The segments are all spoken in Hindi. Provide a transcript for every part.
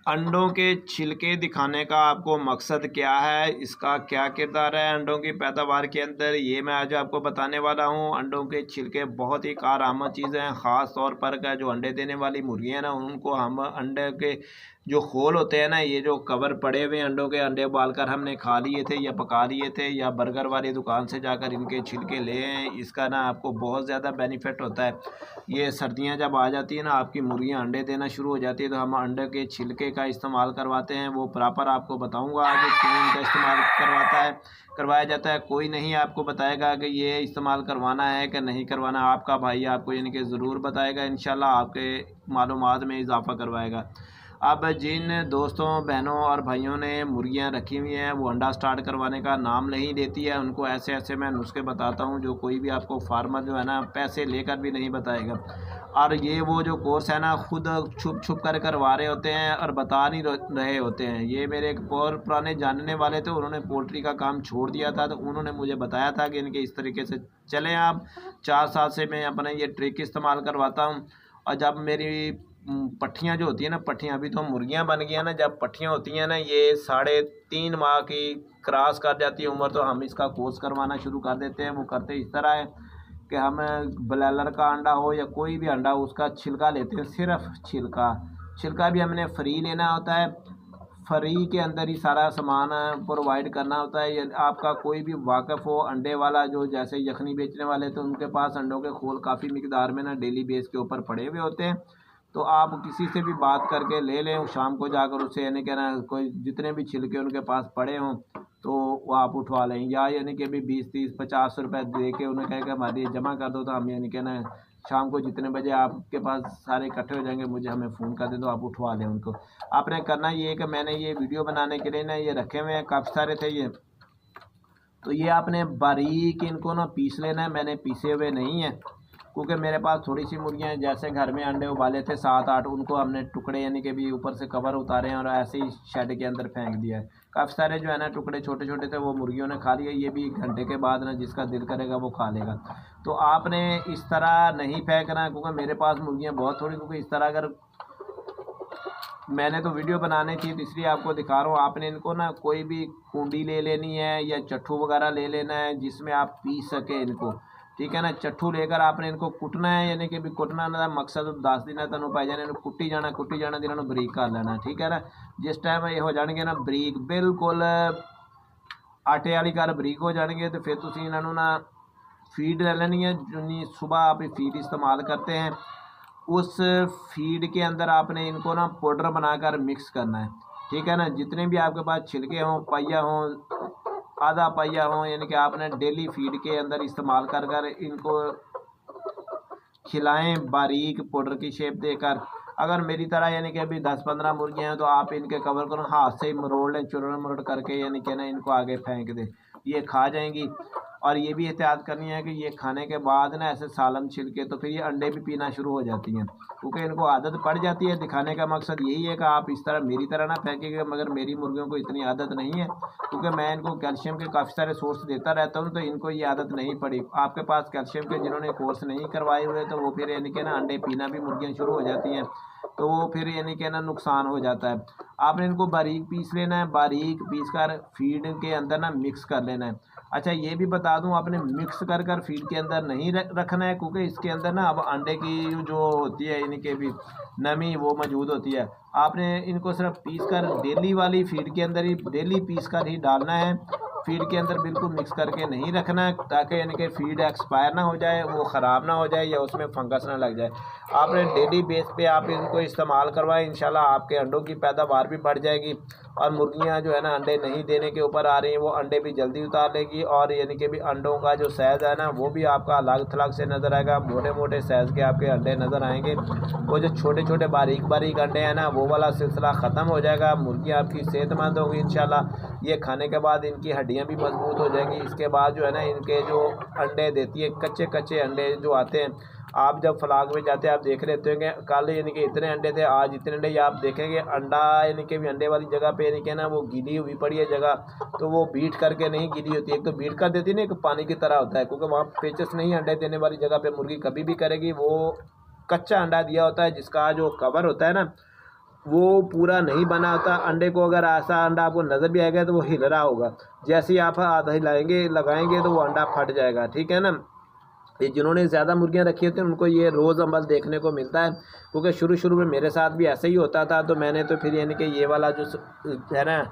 अंडों के छिलके दिखाने का आपको मकसद क्या है, इसका क्या किरदार है अंडों की पैदावार के अंदर, ये मैं आज आपको बताने वाला हूँ। अंडों के छिलके बहुत ही कारआमद चीज़ें हैं। ख़ास तौर पर का जो अंडे देने वाली मुर्गियाँ ना, उनको हम अंडे के जो खोल होते हैं ना, ये जो कवर पड़े हुए अंडों के, अंडे उबाल कर हमने खा लिए थे या पका लिए थे या बर्गर वाली दुकान से जाकर इनके छिलके ले आए, इसका ना आपको बहुत ज़्यादा बेनिफिट होता है। ये सर्दियाँ जब आ जाती है ना, आपकी मुर्गियाँ अंडे देना शुरू हो जाती है, तो हम अंडे के छिलके का इस्तेमाल करवाते हैं। वो प्रॉपर आपको बताऊंगा आज क्यों इनका इस्तेमाल करवाया जाता है। कोई नहीं आपको बताएगा कि ये इस्तेमाल करवाना है कि नहीं करवाना, आपका भाई आपको यानी कि ज़रूर बताएगा, इंशाल्लाह आपके मालूमात में इजाफ़ा करवाएगा। अब जिन दोस्तों बहनों और भाइयों ने मुर्गियां रखी हुई हैं, वो अंडा स्टार्ट करवाने का नाम नहीं लेती है, उनको ऐसे ऐसे मैं नुस्खे बताता हूं जो कोई भी आपको फार्मर जो है ना पैसे लेकर भी नहीं बताएगा। और ये वो जो कोर्स है ना, खुद छुप छुप कर करवा रहे होते हैं और बता नहीं रहे होते हैं। ये मेरे एक और पुराने जानने वाले थे, उन्होंने पोल्ट्री का काम छोड़ दिया था, तो उन्होंने मुझे बताया था कि इनके इस तरीके से चलें आप। 4 साल से मैं अपना ये ट्रिक इस्तेमाल करवाता हूँ। और जब मेरी पट्ठियाँ जो होती है ना, पट्ठियाँ अभी तो मुर्गियाँ बन गई हैं ना, जब पट्ठियाँ होती हैं ना, ये 3.5 माह की क्रॉस कर जाती है उम्र, तो हम इसका कोर्स करवाना शुरू कर देते हैं। वो करते इस तरह है कि हम ब्लैलर का अंडा हो या कोई भी अंडा हो, उसका छिलका लेते हैं, सिर्फ छिलका भी हमने फ्री लेना होता है। फ्री के अंदर ही सारा सामान प्रोवाइड करना होता है। ये आपका कोई भी वाकिफ़ हो अंडे वाला, जो जैसे यखनी बेचने वाले, तो उनके पास अंडों के खोल काफ़ी मिकदार में ना डेली बेस के ऊपर पड़े हुए होते हैं, तो आप किसी से भी बात करके ले लें। शाम को जाकर उससे यानी कि ना कोई जितने भी छिलके उनके पास पड़े हों तो वो आप उठवा लें, या यानी कि अभी 20-30-50 रुपये दे के उन्हें कह के हमारे जमा कर दो, तो हम यानी कि ना शाम को जितने बजे आपके पास सारे इकट्ठे हो जाएंगे, मुझे हमें फ़ोन कर दें तो आप उठवा लें उनको। आपने करना ये है कि मैंने ये वीडियो बनाने के लिए ना ये रखे हुए हैं, काफ़ी सारे थे ये, तो ये आपने बारीक इनको ना पीस लेना है। मैंने पीसे हुए नहीं है क्योंकि मेरे पास थोड़ी सी मुर्गियाँ हैं, जैसे घर में अंडे उबाले थे 7-8, उनको हमने टुकड़े यानी कि भी ऊपर से कवर उतारे हैं और ऐसे ही शेड के अंदर फेंक दिया है। काफ़ी सारे जो है ना टुकड़े छोटे छोटे थे, वो मुर्गियों ने खा लिए। ये भी 1 घंटे के बाद ना जिसका दिल करेगा वो खा लेगा। तो आपने इस तरह नहीं फेंकना, क्योंकि मेरे पास मुर्गियाँ बहुत थोड़ी, क्योंकि इस तरह अगर मैंने तो वीडियो बनानी थी तो इसलिए आपको दिखा रहा हूँ। आपने इनको ना कोई भी कुंडी ले लेनी है या चट्ठू वगैरह ले लेना है जिसमें आप पीस सके इनको, ठीक है ना। चट्ठू लेकर आपने इनको कुटना है, यानी कि भी कुटना ना मकसद 10 दिन है तेन पाई जाने, कुट्टी जाना इन्होंने बरीक कर लेना, ठीक है ना। जिस टाइम ये हो जाएंगे ना बरीक, बिल्कुल आटे वाली घर बरीक हो जाएंगे, तो फिर तुम इन्हों ना फीड ले लेनी है। जिन्नी सुबह आप फीड इस्तेमाल करते हैं, उस फीड के अंदर आपने इनको ना पाउडर बनाकर मिक्स करना है, ठीक है ना। जितने भी आपके पास छिलके हों, पहिया हों, आधा पहिया हों, यानी कि आपने डेली फीड के अंदर इस्तेमाल कर इनको खिलाएं, बारीक पाउडर की शेप देकर। अगर मेरी तरह यानी कि अभी 10-15 मुर्गियाँ हैं तो आप इनके कवर करो, हाथ से ही मरोड़ लें, चुरड़ मरोड़ करके, यानी कि ना इनको आगे फेंक दें, ये खा जाएंगी। और ये भी एहतियात करनी है कि ये खाने के बाद ना ऐसे सालन छिलके, तो फिर ये अंडे भी पीना शुरू हो जाती हैं, क्योंकि इनको आदत पड़ जाती है। दिखाने का मकसद यही है कि आप इस तरह मेरी तरह ना फेंकेंगे, मगर मेरी मुर्गियों को इतनी आदत नहीं है, क्योंकि मैं इनको कैल्शियम के काफ़ी सारे सोर्स देता रहता हूँ, तो इनको ये आदत नहीं पड़ी। आपके पास कैल्शियम के जिन्होंने कोर्स नहीं करवाए हुए, तो वो फिर यानी कि ना अंडे पीना भी मुर्गियाँ शुरू हो जाती हैं, तो वो फिर यानी कि ना नुकसान हो जाता है। आपने इनको बारीक पीस लेना है, बारीक पीस कर फीड के अंदर ना मिक्स कर लेना है। अच्छा ये भी बता दूं, आपने मिक्स कर फीड के अंदर नहीं रखना है, क्योंकि इसके अंदर ना अब अंडे की जो होती है यानी कि भी नमी वो मौजूद होती है। आपने इनको सिर्फ पीस कर डेली वाली फीड के अंदर ही डेली पीस कर ही डालना है, फीड के अंदर बिल्कुल मिक्स करके नहीं रखना है, ताकि यानी कि फीड एक्सपायर ना हो जाए, वो ख़राब ना हो जाए या उसमें फंगस ना लग जाए। आपने डेली बेस पे आप इनको इस्तेमाल करवाएं, इंशाल्लाह आपके अंडों की पैदावार भी बढ़ जाएगी। और मुर्गियां जो है ना अंडे नहीं देने के ऊपर आ रही हैं, वो अंडे भी जल्दी उतार लेगी, और यानी कि भी अंडों का जो साइज़ है ना वो भी आपका अलग थलग से नज़र आएगा। मोटे मोटे साइज़ के आपके अंडे नज़र आएंगे। वो जो छोटे छोटे बारीक बारीक अंडे हैं ना, वो वाला सिलसिला ख़त्म हो जाएगा। मुर्गियाँ आपकी सेहतमंद होगी इंशाल्लाह। ये खाने के बाद इनकी हड्डियाँ भी मजबूत हो जाएंगी। इसके बाद जो है ना इनके जो अंडे देती है, कच्चे कच्चे अंडे जो आते हैं, आप जब फ्लाग में जाते हैं आप देख लेते होंगे, कल यानी कि इतने अंडे थे, आज इतने अंडे, या आप देखेंगे अंडा यानी कि भी अंडे वाली जगह पे यानी कि ना वो गीली हुई पड़ी है जगह, तो वो बीट करके नहीं गीली होती। एक तो बीट कर देती है ना, एक पानी की तरह होता है, क्योंकि वहाँ पेचस नहीं अंडे देने वाली जगह पे मुर्गी कभी भी करेगी। वो कच्चा अंडा दिया होता है, जिसका जो कवर होता है ना वो पूरा नहीं बना होता। अंडे को अगर ऐसा अंडा आपको नज़र भी आएगा तो वो हिल रहा होगा, जैसे ही आप हाथ हिलाएंगे लगाएंगे तो वो अंडा फट जाएगा, ठीक है ना। ये जिन्होंने ज़्यादा मुर्गियां रखी होती हैं उनको ये रोज़ अमल देखने को मिलता है, क्योंकि शुरू शुरू में मेरे साथ भी ऐसे ही होता था। तो मैंने तो फिर यानी कि ये वाला जो है ना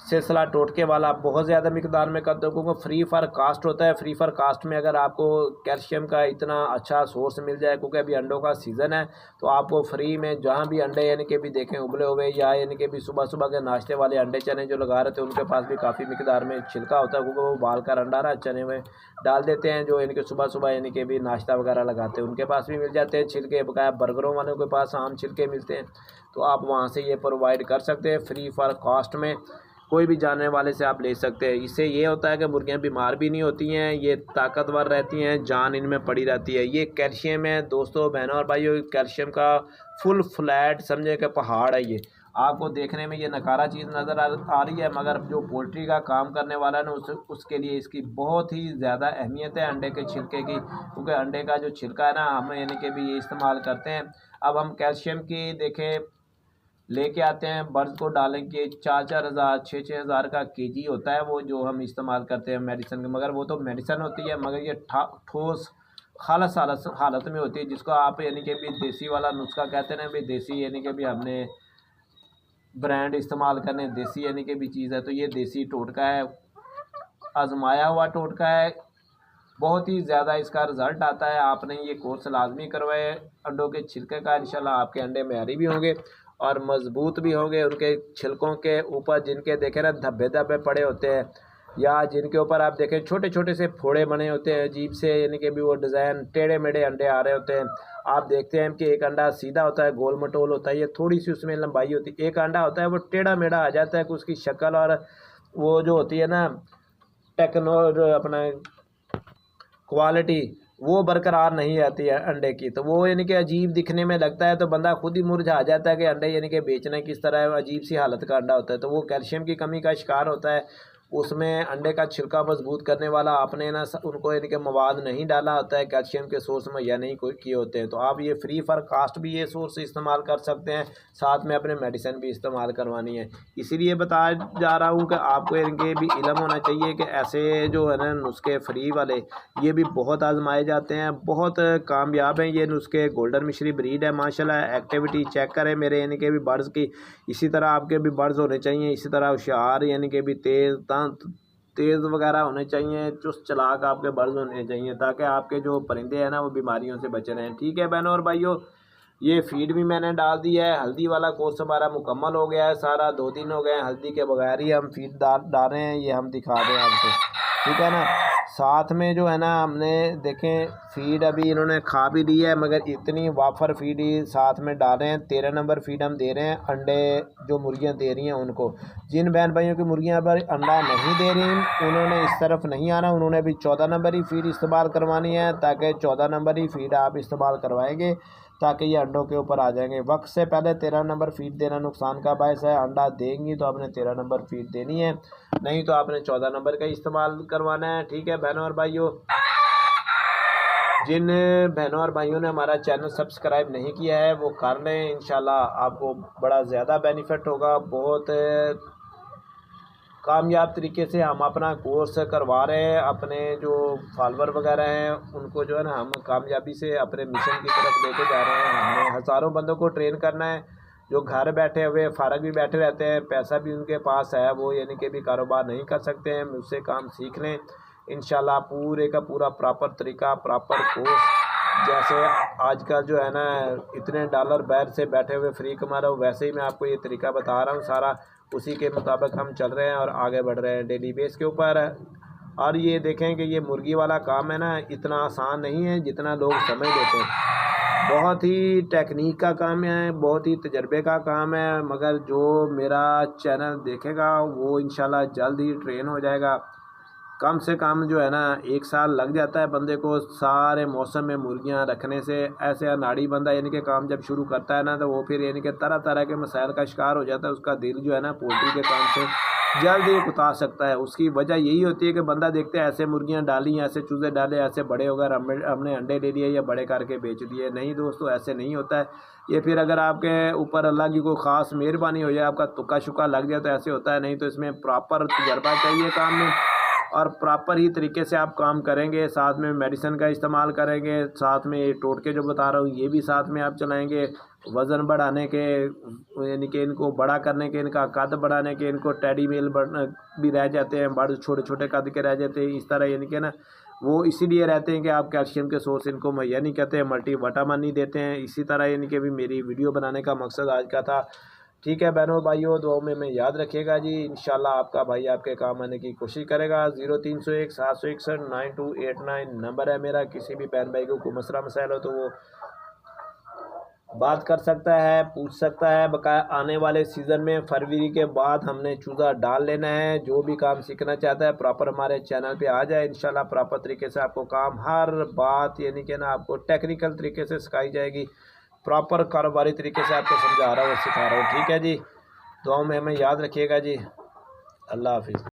सिलसिला टोटके वाला बहुत ज़्यादा मिकदार में करते हो, क्योंकि फ्री फॉर कास्ट होता है। फ्री फॉर कास्ट में अगर आपको कैल्शियम का इतना अच्छा सोर्स मिल जाए, क्योंकि अभी अंडों का सीज़न है, तो आपको फ्री में जहाँ भी अंडे यानी कि भी देखें उबले हुए या यानी कि भी सुबह सुबह के नाश्ते वाले अंडे चने जो लगा रहे थे उनके पास भी काफ़ी मिकदार में छिलका होता है, क्योंकि वो बाल कर अंडा ना चने में डाल देते हैं, जो यानी कि सुबह सुबह यानी कि भी नाश्ता वगैरह लगाते हैं उनके पास भी मिल जाते हैं छिलके। बकाया बर्गरों वालों के पास आम छिलके मिलते हैं, तो आप वहाँ से ये प्रोवाइड कर सकते हैं फ्री फॉर कास्ट में। कोई भी जानने वाले से आप ले सकते हैं। इससे ये होता है कि मुर्गियाँ बीमार भी नहीं होती हैं, ये ताकतवर रहती हैं, जान इनमें पड़ी रहती है। ये कैल्शियम है दोस्तों, बहनों और भाइयों, कैल्शियम का फुल फ्लैट समझे कि पहाड़ है। ये आपको देखने में ये नकारा चीज़ नज़र आ रही है, मगर जो पोल्ट्री का काम करने वाला है ना उसके लिए इसकी बहुत ही ज़्यादा अहमियत है अंडे के छिलके की, क्योंकि अंडे का जो छिलका है ना हम यानी कि भी ये इस्तेमाल करते हैं। अब हम कैल्शियम की देखें लेके आते हैं, बर्ड्स को डालेंगे 4-4 हज़ार 6-6 हज़ार का केजी होता है वो, जो हम इस्तेमाल करते हैं मेडिसिन के, मगर वो तो मेडिसिन होती है, मगर ये ठोस खालस हालत में होती है, जिसको आप यानी कि भी देसी वाला नुस्खा कहते हैं ना, भी देसी यानी कि भी हमने ब्रांड इस्तेमाल करने, देसी यानी कि भी चीज़ है। तो ये देसी टोटका है, आजमाया हुआ टोटका है, बहुत ही ज़्यादा इसका रिज़ल्ट आता है। आपने ये कोर्स लाजमी करवाए अंडों के छिलके का, इंशाल्लाह आपके अंडे मेयारी भी होंगे और मज़बूत भी होंगे। उनके छिलकों के ऊपर जिनके देखे ना धब्बे धब्बे पड़े होते हैं, या जिनके ऊपर आप देखें छोटे छोटे से फोड़े बने होते हैं अजीब से, यानी कि भी वो डिज़ाइन टेढ़े मेढ़े अंडे आ रहे होते हैं। आप देखते हैं कि एक अंडा सीधा होता है, गोल मटोल होता है, ये थोड़ी सी उसमें लंबाई होती है। एक अंडा होता है वो टेढ़ा मेढ़ा आ जाता है, कि उसकी शक्ल और वो जो होती है ना अपना क्वालिटी वो बरकरार नहीं आती है अंडे की, तो वो यानी कि अजीब दिखने में लगता है, तो बंदा खुद ही मुरझा जाता है कि अंडे यानी कि बेचना किस तरह है, अजीब सी हालत का अंडा होता है। तो वो कैल्शियम की कमी का शिकार होता है। उसमें अंडे का छिलका मजबूत करने वाला आपने ना उनको यानी कि मवाद नहीं डाला होता है, कैल्शियम के सोर्स मुहैया नहीं कोई किए होते हैं। तो आप ये फ्री फॉर कास्ट भी ये सोर्स इस्तेमाल कर सकते हैं, साथ में अपने मेडिसिन भी इस्तेमाल करवानी है। इसीलिए बताया जा रहा हूँ कि आपको इनके भी इल्म होना चाहिए कि ऐसे जो है ना नुस्खे फ्री वाले ये भी बहुत आजमाए जाते हैं, बहुत कामयाब हैं ये नुस्खे। गोल्डन मिश्री ब्रीड है माशाल्लाह, एक्टिविटी चेक करें मेरे यानी कि भी बर्ड्स की, इसी तरह आपके भी बर्ड्स होने चाहिए, इसी तरह होशियार यानी कि भी तेज़ वगैरह होने चाहिए, चुस्त चालाक आपके बर्ड्स होने चाहिए, ताकि आपके जो परिंदे हैं ना वो बीमारियों से बचे रहें। ठीक है बहनों और भाइयों, ये फीड भी मैंने डाल दी है। हल्दी वाला कोर्स हमारा मुकम्मल हो गया है सारा, 2 दिन हो गए हैं हल्दी के बगैर ही हम फीड डाल रहे हैं, ये हम दिखा दें आपको, ठीक है ना। साथ में जो है ना हमने देखें फीड अभी इन्होंने खा भी ली है, मगर इतनी वाफर फीड ही साथ में डाल रहे हैं। 13 नंबर फीड हम दे रहे हैं, अंडे जो मुर्गियां दे रही हैं उनको। जिन बहन भाइयों की मुर्गियां पर अंडा नहीं दे रही उन्होंने इस तरफ नहीं आना, उन्होंने भी 14 नंबर ही फीड इस्तेमाल करवानी है, ताकि 14 नंबर ही फीड आप इस्तेमाल करवाएंगे ताकि ये अंडों के ऊपर आ जाएंगे। वक्त से पहले 13 नंबर फीड देना नुकसान का बायस है। अंडा देंगी तो आपने 13 नंबर फीड देनी है, नहीं तो आपने 14 नंबर का इस्तेमाल करवाना है। ठीक है बहनों और भाइयों, जिन बहनों और भाइयों ने हमारा चैनल सब्सक्राइब नहीं किया है वो कर लें, इंशाल्लाह आपको बड़ा ज़्यादा बेनिफिट होगा। बहुत कामयाब तरीके से हम अपना कोर्स करवा रहे हैं, अपने जो फॉलोअर वगैरह हैं उनको जो है ना हम कामयाबी से अपने मिशन की तरफ लेके जा रहे हैं। हमें हज़ारों बंदों को ट्रेन करना है जो घर बैठे हुए फारग भी बैठे रहते हैं, पैसा भी उनके पास है, वो यानी कि भी कारोबार नहीं कर सकते हैं, मुझसे काम सीख लें। इंशाल्लाह पूरे का पूरा प्रॉपर तरीका, प्रॉपर कोर्स, जैसे आजकल जो है ना इतने डॉलर बैर से बैठे हुए फ्री कमा रहा हूँ, वैसे ही मैं आपको ये तरीका बता रहा हूँ सारा, उसी के मुताबिक हम चल रहे हैं और आगे बढ़ रहे हैं डेली बेस के ऊपर। और ये देखें कि ये मुर्गी वाला काम है ना इतना आसान नहीं है जितना लोग समझ लेते हैं, बहुत ही टेक्निक का काम है, बहुत ही तजर्बे का काम है। मगर जो मेरा चैनल देखेगा वो इंशाल्लाह जल्द ही ट्रेन हो जाएगा। कम से कम जो है ना 1 साल लग जाता है बंदे को सारे मौसम में मुर्गियां रखने से। ऐसे अनाड़ी बंदा यानी कि काम जब शुरू करता है ना तो वो फिर यानी कि तरह तरह के मसाइल का शिकार हो जाता है, उसका दिल जो है ना पोल्ट्री के काम से जल्द ही उतार सकता है। उसकी वजह यही होती है कि बंदा देखते हैं ऐसे मुर्गियां डाली, ऐसे चूज़े डाले, ऐसे बड़े हो गए, हमने अंडे ले लिए या बड़े करके बेच दिए। नहीं दोस्तों, ऐसे नहीं होता है ये। फिर अगर आपके ऊपर अल्लाह की कोई ख़ास मेहरबानी हो जाए, आपका तुक्का शुक्का लग जाए तो ऐसे होता है। नहीं तो इसमें प्रॉपर तजर्बा चाहिए काम में, और प्रॉपर ही तरीके से आप काम करेंगे। साथ में मेडिसिन का इस्तेमाल करेंगे, साथ में ये टोटके जो बता रहा हूँ ये भी साथ में आप चलाएंगे। वज़न बढ़ाने के, यानी कि इनको बड़ा करने के, इनका कद बढ़ाने के, इनको टेडी मेल भी रह जाते हैं, बड़े छोटे छोटे कद के रह जाते हैं इस तरह, यानी कि ना वो इसीलिए रहते हैं कि आप कैल्शियम के सोर्स इनको मुहैया नहीं करते हैं, मल्टी विटामिन नहीं देते हैं। इसी तरह यानी कि भी मेरी वीडियो बनाने का मकसद आज का था। ठीक है बहनों भाइयों, दुआओं में याद रखिएगा जी। इंशाल्लाह आपका भाई आपके काम आने की कोशिश करेगा। 0301 761 9289 नंबर है मेरा। किसी भी बहन भाई को मसला मसाइल हो तो वो बात कर सकता है, पूछ सकता है। बकाया आने वाले सीज़न में फरवरी के बाद हमने चूज़ा डाल लेना है। जो भी काम सीखना चाहता है प्रॉपर हमारे चैनल पे आ जाए। इंशाल्लाह प्रॉपर तरीके से आपको काम हर बात यानी कि ना आपको टेक्निकल तरीके से सिखाई जाएगी। प्रॉपर कारोबारी तरीके से आपको समझा रहा हूँ, सिखा रहा हूँ। ठीक है जी, दुआओं में हमें याद रखिएगा जी। अल्लाह हाफिज़।